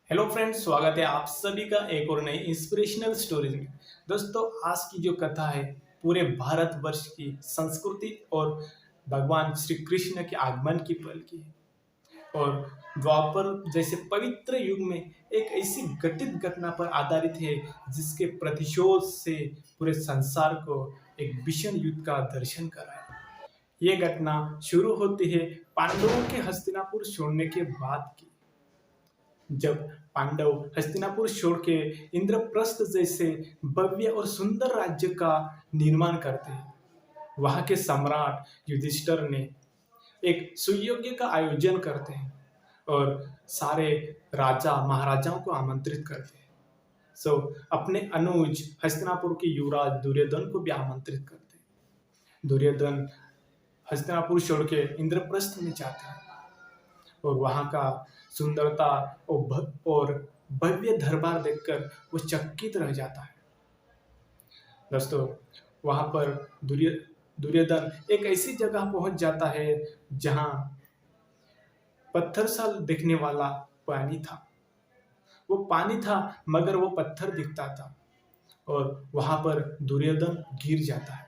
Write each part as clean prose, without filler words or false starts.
Hello friends, स्वागत है आप सभी का एक और नई इंस्पिरेशनल स्टोरीज में। दोस्तों, आज की जो कथा है पूरे भारतवर्ष की संस्कृति और भगवान श्री कृष्ण के आगमन की पल की है। और द्वापर जैसे पवित्र युग में एक ऐसी घटित घटना पर आधारित है जिसके प्रतिशोध से पूरे संसार को एक भीषण युद्ध का दर्शन कराया। ये घटना शुरू होती है पांडवों के हस्तिनापुर छोड़ने के बाद की, जब पांडव हस्तिनापुर छोड़ के इंद्रप्रस्थ जैसे भव्य और सुंदर राज्य का निर्माण करते हैं। वहां के सम्राट युधिष्ठिर ने एक सुयज्ञ का आयोजन करते हैं और सारे राजा महाराजाओं को आमंत्रित करते हैं। अपने अनुज हस्तिनापुर के युवराज दुर्योधन को भी आमंत्रित करते हैं। दुर्योधन हस्तिनापुर छोड़ के इंद्रप्रस्थ में जाते हैं और वहां का सुंदरता और भव्य दरबार देखकर वो चकित रह जाता है। दोस्तों, वहां पर दुर्योधन एक ऐसी जगह पहुंच जाता है जहां पत्थर सा दिखने वाला पानी था। वो पानी था मगर वो पत्थर दिखता था और वहां पर दुर्योधन गिर जाता है।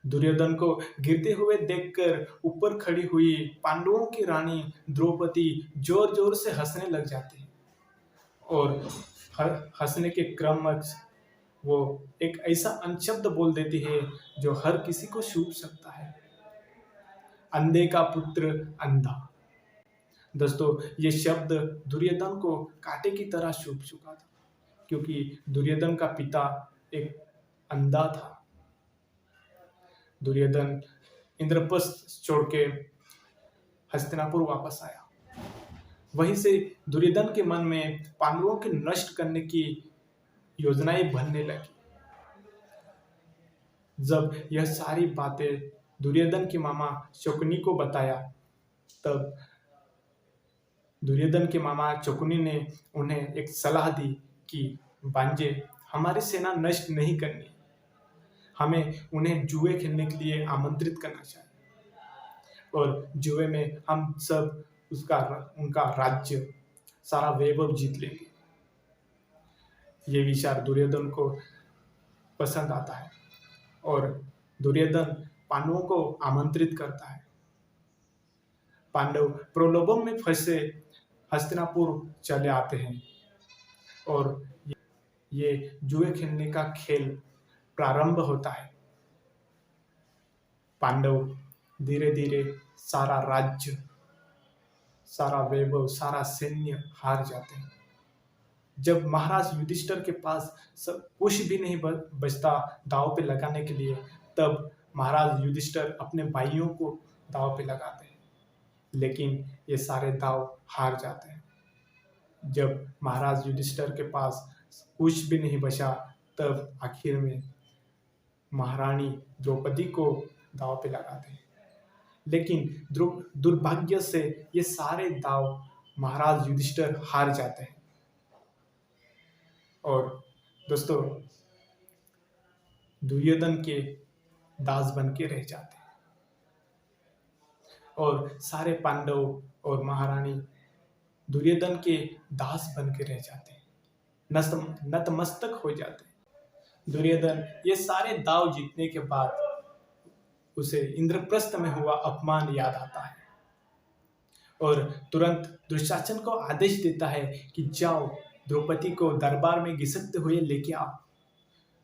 दुर्योधन को गिरते हुए देखकर ऊपर खड़ी हुई पांडवों की रानी द्रौपदी जोर जोर से हंसने लग जाती है और हंसने के क्रम में वो एक ऐसा अनशब्द बोल देती है जो हर किसी को छू सकता है। अंधे का पुत्र अंधा। दोस्तों, ये शब्द दुर्योधन को कांटे की तरह चुभ चुका था, क्योंकि दुर्योधन का पिता एक अंधा था। दुर्योधन इंद्रप्रस्थ छोड़ के हस्तिनापुर वापस आया। वहीं से दुर्योधन के मन में पांडवों के नष्ट करने की योजनाएं बनने लगी। जब यह सारी बातें दुर्योधन के मामा शकुनी को बताया, तब दुर्योधन के मामा शकुनी ने उन्हें एक सलाह दी कि बांजे, हमारी सेना नष्ट नहीं करनी, हमें उन्हें जुए खेलने के लिए आमंत्रित करना चाहिए और जुए में हम सब उनका राज्य, सारा वैभव जीत लेंगे। ये विचार दुर्योधन को पसंद आता है और दुर्योधन पांडवों को आमंत्रित करता है। पांडव प्रलोभन में फंसे हस्तिनापुर चले आते हैं और ये जुए खेलने का खेल प्रारंभ होता है। पांडव धीरे धीरे सारा राज्य, सारा वैभव, सारा सैन्य हार जाते हैं। जब महाराज युधिष्ठिर के पास सब कुछ भी नहीं बचता दांव पे लगाने के लिए, तब महाराज युधिष्ठिर अपने भाइयों को दांव पे लगाते हैं, लेकिन ये सारे दांव हार जाते हैं। जब महाराज युधिष्ठिर के पास कुछ भी नहीं बचा, तब आखिर में महारानी द्रौपदी को दांव पे लगाते हैं, लेकिन दुर्भाग्य से ये सारे दांव महाराज युधिष्ठिर हार जाते हैं। और दोस्तों, दुर्योधन के दास बन के रह जाते हैं और सारे पांडव और महारानी दुर्योधन के दास बन के रह जाते हैं, नतमस्तक हो जाते हैं। दुर्योधन ये सारे दाव जीतने के बाद उसे इंद्रप्रस्थ में हुआ अपमान याद आता है और तुरंत दुशासन को आदेश देता है कि जाओ, द्रौपदी को दरबार में घिसकते हुए लेके आओ।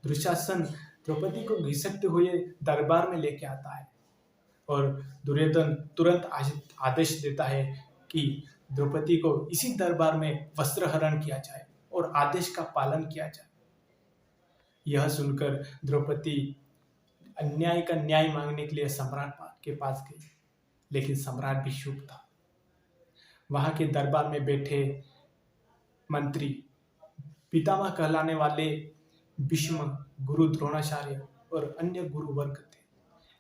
दुशासन द्रौपदी को घिसकते हुए दरबार में लेके आता है और दुर्योधन तुरंत आदेश देता है कि द्रौपदी को इसी दरबार में वस्त्रहरण किया जाए और आदेश का पालन किया जाए। यह सुनकर द्रौपदी अन्याय का न्याय मांगने के लिए सम्राट के पास गई, लेकिन सम्राट भी चुप था। वहां के दरबार में बैठे मंत्री, पितामह कहलाने वाले भीष्म, गुरु द्रोणाचार्य और अन्य गुरु वर्ग थे,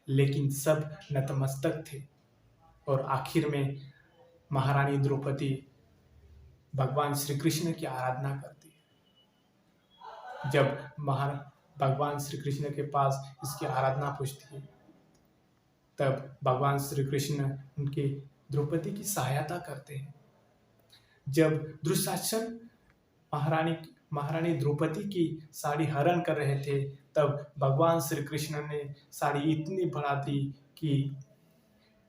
लेकिन सब नतमस्तक थे। और आखिर में महारानी द्रौपदी भगवान श्री कृष्ण की आराधना करती है। जब भगवान श्री कृष्ण के पास इसकी आराधना पूछती है, तब भगवान श्री कृष्ण उनकी द्रौपदी की सहायता करते हैं। जब दुशासन महारानी महारानी द्रौपदी की साड़ी हरण कर रहे थे, तब भगवान श्री कृष्ण ने साड़ी इतनी बढ़ा दी कि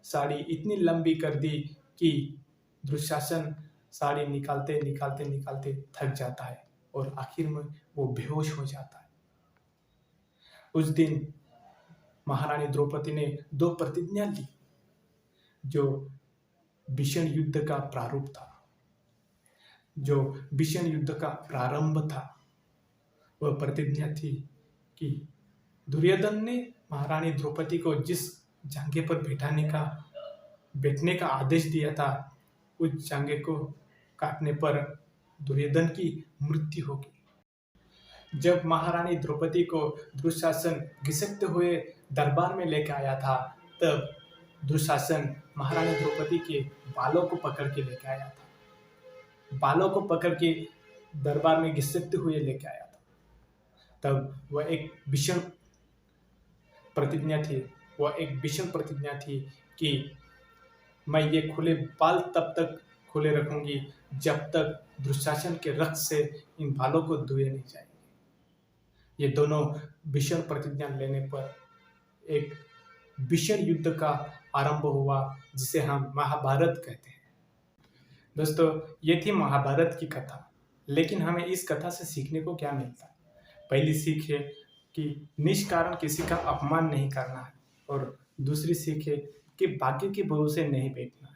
साड़ी इतनी लंबी कर दी कि दुशासन साड़ी निकालते निकालते निकालते थक जाता है और आखिर में वो बेहोश हो जाता है। उस दिन महारानी द्रौपदी ने 2 प्रतिज्ञा ली, जो भीषण युद्ध का प्रारूप था, जो भीषण युद्ध का प्रारंभ था। वह प्रतिज्ञा थी कि दुर्योधन ने महारानी द्रौपदी को जिस जांघे पर बैठने का आदेश दिया था, उस जांघे को काटने पर दुर्योधन की मृत्यु होगी। जब महारानी द्रौपदी को दुशासन घिसकते हुए दरबार में लेकर आया था, तब दुशासन महारानी द्रौपदी के बालों को पकड़ के लेकर आया था, बालों को पकड़ के दरबार में घिसकते हुए लेकर आया था। तब वह एक भीषण प्रतिज्ञा थी कि मैं ये खुले बाल तब तक खुले रखूंगी जब तक दुशासन के रक्त से इन बालों को धुए नहीं जाएंगे। ये दोनों भीषण प्रतिज्ञा लेने पर एक भीषण युद्ध का आरंभ हुआ, जिसे हम महाभारत कहते हैं। दोस्तों, ये थी महाभारत की कथा। लेकिन हमें इस कथा से सीखने को क्या मिलता है? पहली सीख है कि निष्कारण किसी का अपमान नहीं करना है, और दूसरी सीख है कि भाग्य के भरोसे नहीं बैठना है,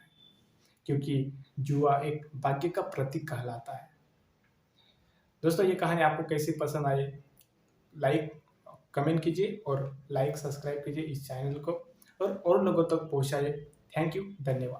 क्योंकि जुआ एक भाग्य का प्रतीक कहलाता है। दोस्तों, ये कहानी आपको कैसी पसंद आई? कमेंट कीजिए और सब्सक्राइब कीजिए इस चैनल को, और लोगों तक पहुंचाइए। थैंक यू, धन्यवाद।